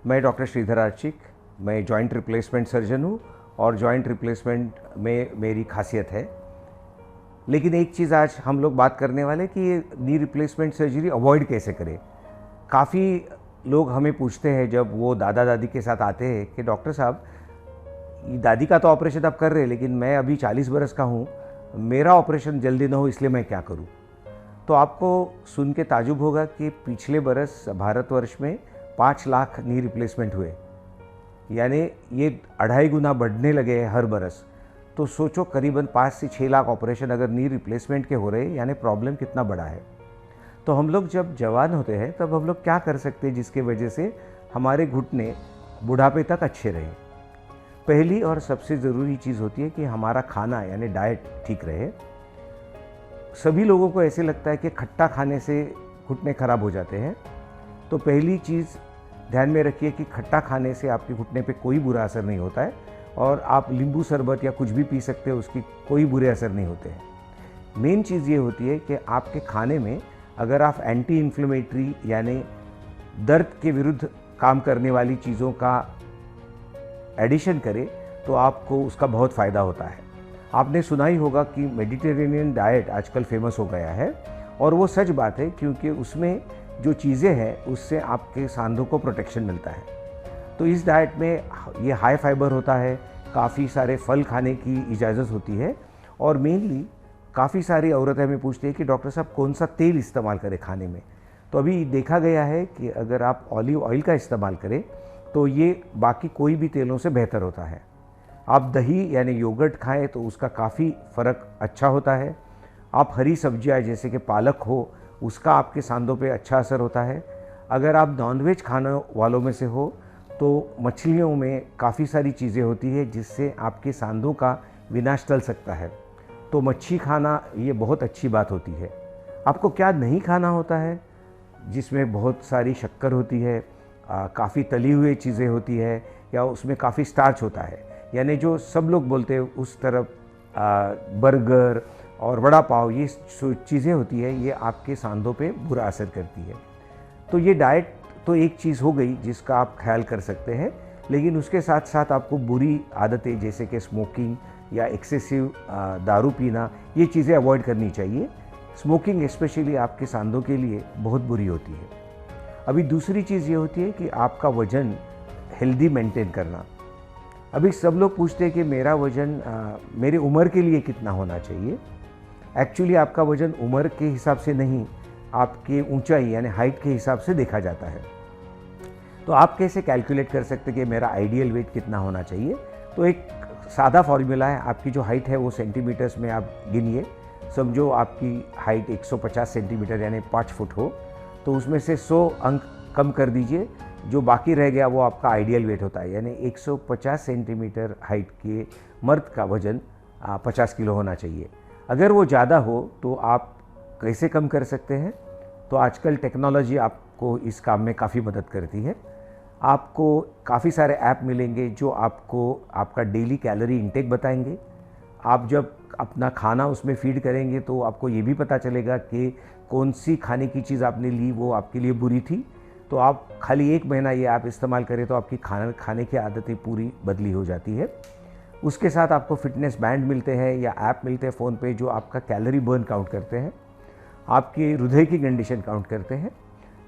मैं डॉक्टर श्रीधर आर्चिक, मैं joint replacement surgeon हूँ और जॉइंट रिप्लेसमेंट में मेरी खासियत है। लेकिन एक चीज़ आज हम लोग बात करने वाले कि ये नी रिप्लेसमेंट सर्जरी अवॉइड कैसे करें। काफ़ी लोग हमें पूछते हैं जब वो दादा दादी के साथ आते हैं कि डॉक्टर साहब, दादी का तो ऑपरेशन आप कर रहे हैं लेकिन मैं अभी 40 बरस का हूँ, मेरा ऑपरेशन जल्दी ना हो इसलिए मैं क्या करूँ। तो आपको सुन के ताजुब होगा कि पिछले बरस भारतवर्ष में 5 लाख नी रिप्लेसमेंट हुए, यानी ये 2.5 गुना बढ़ने लगे हैं हर बरस। तो सोचो करीबन 5 से 6 लाख ऑपरेशन अगर नी रिप्लेसमेंट के हो रहे हैं, यानी प्रॉब्लम कितना बड़ा है। तो हम लोग जब जवान होते हैं तब हम लोग क्या कर सकते हैं जिसके वजह से हमारे घुटने बुढ़ापे तक अच्छे रहें। पहली और सबसे ज़रूरी चीज़ होती है कि हमारा खाना यानी डाइट ठीक रहे। सभी लोगों को ऐसे लगता है कि खट्टा खाने से घुटने खराब हो जाते हैं। तो पहली चीज़ ध्यान में रखिए कि खट्टा खाने से आपके घुटने पे कोई बुरा असर नहीं होता है और आप नींबू शरबत या कुछ भी पी सकते हो, उसकी कोई बुरे असर नहीं होते हैं। मेन चीज़ ये होती है कि आपके खाने में अगर आप एंटी इन्फ्लेमेटरी यानी दर्द के विरुद्ध काम करने वाली चीज़ों का एडिशन करें तो आपको उसका बहुत फ़ायदा होता है। आपने सुना ही होगा कि मेडिटेरेनियन डाइट आजकल फेमस हो गया है और वो सच बात है, क्योंकि उसमें जो चीज़ें हैं उससे आपके सांधों को प्रोटेक्शन मिलता है। तो इस डाइट में ये हाई फाइबर होता है, काफ़ी सारे फल खाने की इजाज़त होती है और मेनली काफ़ी सारी औरतें हमें पूछती है कि डॉक्टर साहब कौन सा तेल इस्तेमाल करें खाने में। तो अभी देखा गया है कि अगर आप ऑलिव ऑयल का इस्तेमाल करें तो ये बाकी कोई भी तेलों से बेहतर होता है। आप दही यानी योगर्ट खाएं तो उसका काफ़ी फ़र्क अच्छा होता है। आप हरी सब्जियां जैसे कि पालक हो, उसका आपके सांधों पे अच्छा असर होता है। अगर आप नॉनवेज खाने वालों में से हो तो मछलियों में काफ़ी सारी चीज़ें होती है जिससे आपके सांधों का विनाश टल सकता है। तो मच्छी खाना ये बहुत अच्छी बात होती है। आपको क्या नहीं खाना होता है, जिसमें बहुत सारी शक्कर होती है, काफ़ी तली हुई चीज़ें होती है या उसमें काफ़ी स्टार्च होता है, यानी जो सब लोग बोलते हैं उस तरफ बर्गर और वड़ा पाव, ये चीज़ें होती है, ये आपके सांधों पे बुरा असर करती है। तो ये डाइट तो एक चीज़ हो गई जिसका आप ख्याल कर सकते हैं, लेकिन उसके साथ साथ आपको बुरी आदतें जैसे कि स्मोकिंग या एक्सेसिव दारू पीना, ये चीज़ें अवॉइड करनी चाहिए। स्मोकिंग स्पेशली आपके सांधों के लिए बहुत बुरी होती है। अभी दूसरी चीज़ ये होती है कि आपका वज़न हेल्दी मेंटेन करना। अभी सब लोग पूछते हैं कि मेरा वज़न मेरी उम्र के लिए कितना होना चाहिए। एक्चुअली आपका वज़न उम्र के हिसाब से नहीं, आपके ऊंचाई यानी हाइट के हिसाब से देखा जाता है। तो आप कैसे कैलकुलेट कर सकते हैं कि मेरा आइडियल वेट कितना होना चाहिए। तो एक सादा फॉर्मूला है, आपकी जो हाइट है वो सेंटीमीटर्स में आप गिनिए। समझो आपकी हाइट 150 सेंटीमीटर यानी 5 फुट हो, तो उसमें से 100 अंक कम कर दीजिए, जो बाकी रह गया वो आपका आइडियल वेट होता है। यानी 150 सेंटीमीटर हाइट के मर्द का वज़न 50 किलो होना चाहिए। अगर वो ज़्यादा हो तो आप कैसे कम कर सकते हैं। तो आजकल टेक्नोलॉजी आपको इस काम में काफ़ी मदद करती है। आपको काफ़ी सारे ऐप मिलेंगे जो आपको आपका डेली कैलोरी इंटेक बताएंगे। आप जब अपना खाना उसमें फीड करेंगे तो आपको ये भी पता चलेगा कि कौन सी खाने की चीज़ आपने ली वो आपके लिए बुरी थी। तो आप खाली 1 महीना ये ऐप इस्तेमाल करें तो आपकी खाने की आदतें पूरी बदली हो जाती है। उसके साथ आपको फिटनेस बैंड मिलते हैं या ऐप मिलते हैं फ़ोन पे जो आपका कैलोरी बर्न काउंट करते हैं, आपके हृदय की कंडीशन काउंट करते हैं।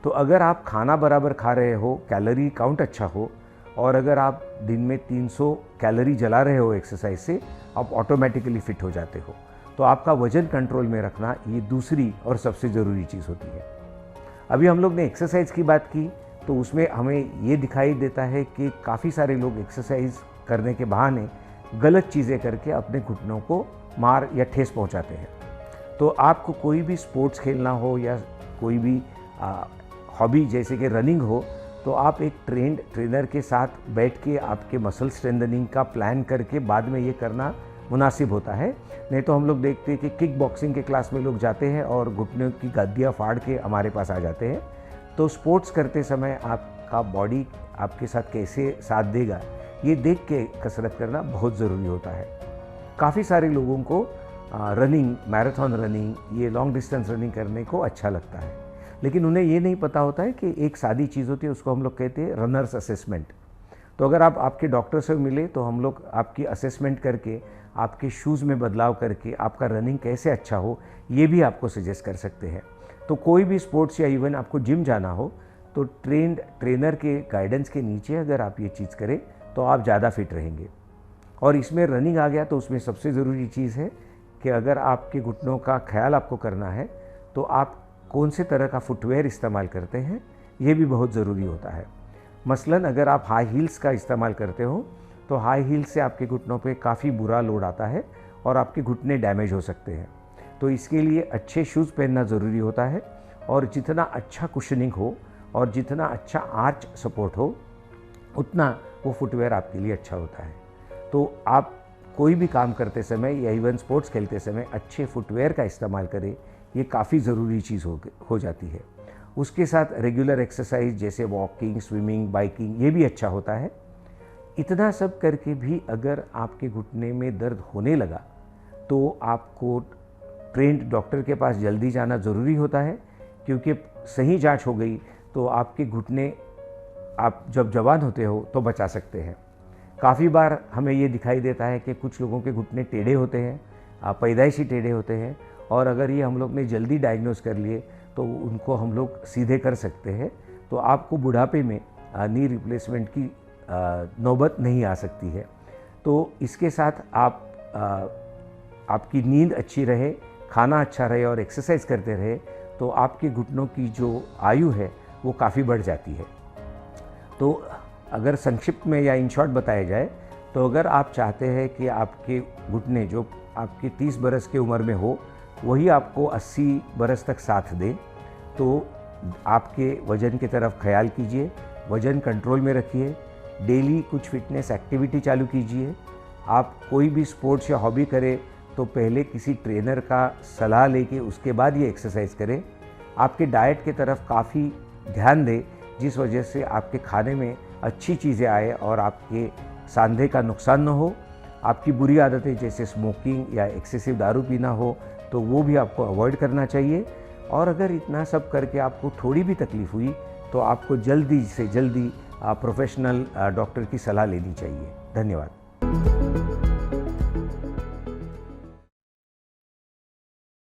तो अगर आप खाना बराबर खा रहे हो, कैलोरी काउंट अच्छा हो और अगर आप दिन में 300 कैलोरी जला रहे हो एक्सरसाइज से, आप ऑटोमेटिकली फिट हो जाते हो। तो आपका वज़न कंट्रोल में रखना ये दूसरी और सबसे ज़रूरी चीज़ होती है। अभी हम लोग ने एक्सरसाइज की बात की तो उसमें हमें ये दिखाई देता है कि काफ़ी सारे लोग एक्सरसाइज करने के बहाने गलत चीज़ें करके अपने घुटनों को मार या ठेस पहुंचाते हैं। तो आपको कोई भी स्पोर्ट्स खेलना हो या कोई भी हॉबी जैसे कि रनिंग हो, तो आप एक ट्रेनर के साथ बैठ के आपके मसल स्ट्रेंथनिंग का प्लान करके बाद में ये करना मुनासिब होता है। नहीं तो हम लोग देखते हैं कि किक बॉक्सिंग के क्लास में लोग जाते हैं और घुटनों की गद्दियाँ फाड़ के हमारे पास आ जाते हैं। तो स्पोर्ट्स करते समय आपका बॉडी आपके साथ कैसे साथ देगा ये देख के कसरत करना बहुत ज़रूरी होता है। काफ़ी सारे लोगों को रनिंग, मैराथन रनिंग, ये लॉन्ग डिस्टेंस रनिंग करने को अच्छा लगता है, लेकिन उन्हें ये नहीं पता होता है कि एक सादी चीज़ होती है, उसको हम लोग कहते हैं रनर्स असेसमेंट। तो अगर आप आपके डॉक्टर से मिले तो हम लोग आपकी असेसमेंट करके, आपके शूज़ में बदलाव करके आपका रनिंग कैसे अच्छा हो ये भी आपको सजेस्ट कर सकते हैं। तो कोई भी स्पोर्ट्स या इवन आपको जिम जाना हो तो ट्रेनर के गाइडेंस के नीचे अगर आप ये चीज़ करें तो आप ज़्यादा फिट रहेंगे। और इसमें रनिंग आ गया तो उसमें सबसे ज़रूरी चीज़ है कि अगर आपके घुटनों का ख्याल आपको करना है तो आप कौन से तरह का फुटवेयर इस्तेमाल करते हैं ये भी बहुत ज़रूरी होता है। मसलन अगर आप हाई हील्स का इस्तेमाल करते हो तो हाई हील्स से आपके घुटनों पे काफ़ी बुरा लोड आता है और आपके घुटने डैमेज हो सकते हैं। तो इसके लिए अच्छे शूज़ पहनना ज़रूरी होता है और जितना अच्छा कुशनिंग हो और जितना अच्छा आर्च सपोर्ट हो उतना वो फुटवेयर आपके लिए अच्छा होता है। तो आप कोई भी काम करते समय या इवन स्पोर्ट्स खेलते समय अच्छे फुटवेयर का इस्तेमाल करें, ये काफ़ी ज़रूरी चीज़ हो जाती है। उसके साथ रेगुलर एक्सरसाइज जैसे वॉकिंग, स्विमिंग, बाइकिंग ये भी अच्छा होता है। इतना सब करके भी अगर आपके घुटने में दर्द होने लगा तो आपको ट्रेंड डॉक्टर के पास जल्दी जाना ज़रूरी होता है, क्योंकि सही जांच हो गई तो आपके घुटने आप जब जवान होते हो तो बचा सकते हैं। काफ़ी बार हमें ये दिखाई देता है कि कुछ लोगों के घुटने टेढ़े होते हैं, पैदाइशी टेढ़े होते हैं, और अगर ये हम लोग ने जल्दी डायग्नोज कर लिए तो उनको हम लोग सीधे कर सकते हैं। तो आपको बुढ़ापे में नी रिप्लेसमेंट की नौबत नहीं आ सकती है। तो इसके साथ आपकी नींद अच्छी रहे, खाना अच्छा रहे और एक्सरसाइज करते रहे तो आपके घुटनों की जो आयु है वो काफ़ी बढ़ जाती है। तो अगर संक्षिप्त में या इन शॉर्ट बताया जाए तो अगर आप चाहते हैं कि आपके घुटने जो आपके 30 बरस की उम्र में हो वही आपको 80 बरस तक साथ दें, तो आपके वज़न की तरफ ख्याल कीजिए, वज़न कंट्रोल में रखिए, डेली कुछ फिटनेस एक्टिविटी चालू कीजिए। आप कोई भी स्पोर्ट्स या हॉबी करें तो पहले किसी ट्रेनर का सलाह लेके उसके बाद ये एक्सरसाइज करें। आपके डाइट की तरफ काफ़ी ध्यान दें जिस वजह से आपके खाने में अच्छी चीज़ें आए और आपके सांधे का नुकसान न हो। आपकी बुरी आदतें जैसे स्मोकिंग या एक्सेसिव दारू पीना हो तो वो भी आपको अवॉइड करना चाहिए। और अगर इतना सब करके आपको थोड़ी भी तकलीफ़ हुई तो आपको जल्दी से जल्दी प्रोफेशनल डॉक्टर की सलाह लेनी चाहिए। धन्यवाद।